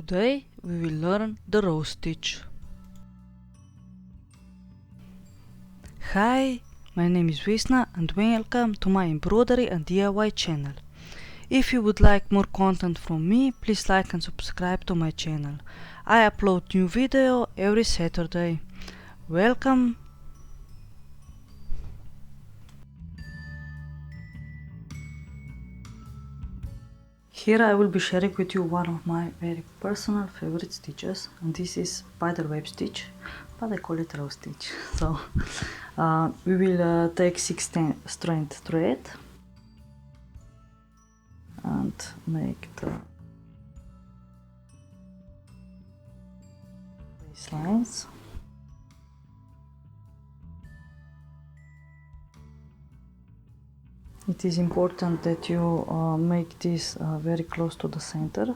Today we will learn the row stitch. Hi, my name is Vesna and welcome to my embroidery and DIY channel. If you would like more content from me, please like and subscribe to my channel. I upload new video every Saturday. Welcome. Here I will be sharing with you one of my very personal favorite stitches, and this is spider web stitch, but I call it row stitch. So we will take 16 strand thread and make the base lines. It is important that you make this very close to the center.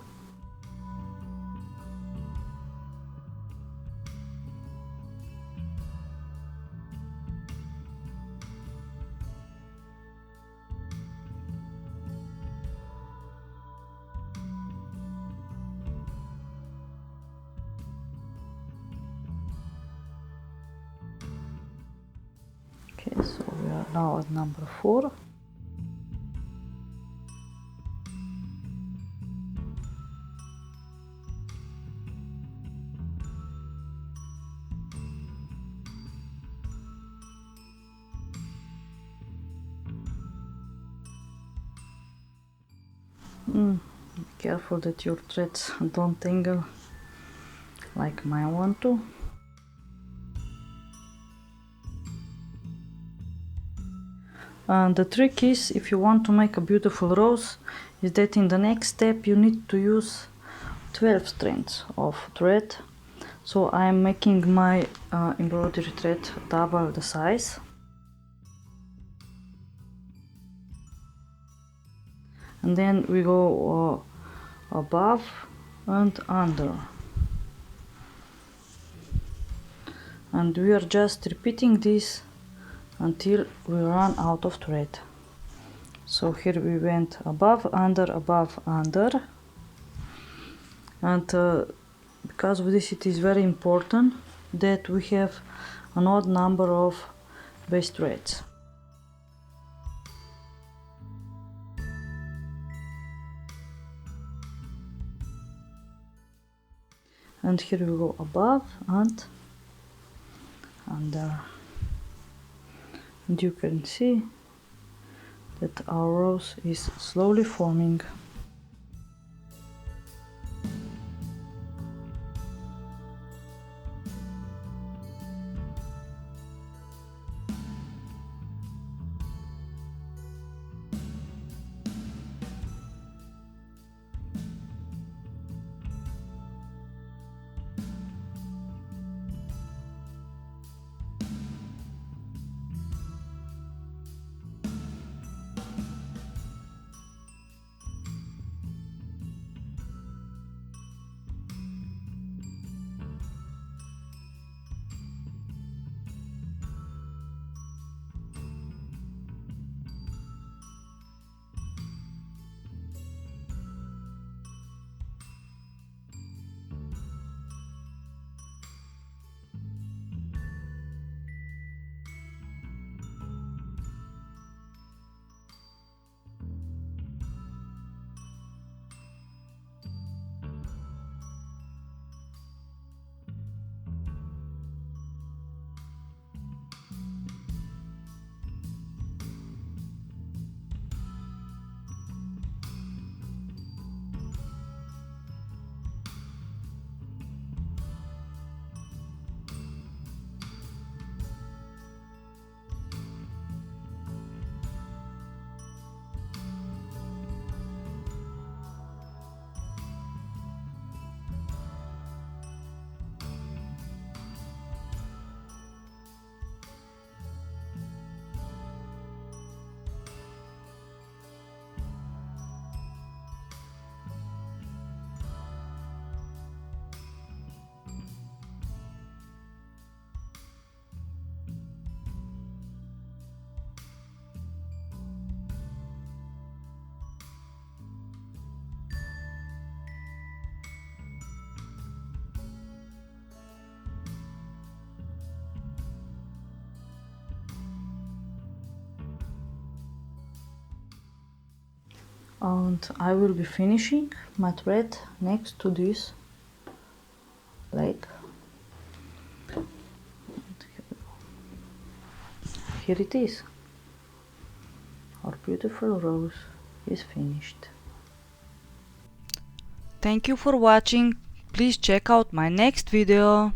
Okay, so we are now at number 4. Be careful that your threads don't tangle like mine want to. And the trick is, if you want to make a beautiful rose, is that in the next step you need to use 12 strands of thread. So I am making my embroidery thread double the size. And then we go above and under, and we are just repeating this until we run out of thread. So here we went above, under, and because of this it is very important that we have an odd number of base threads. And here we go above and under, and you can see that our rose is slowly forming. and I will be finishing my thread next to this leg. Here it is. Our beautiful rose is finished. Thank you for watching. Please check out my next video.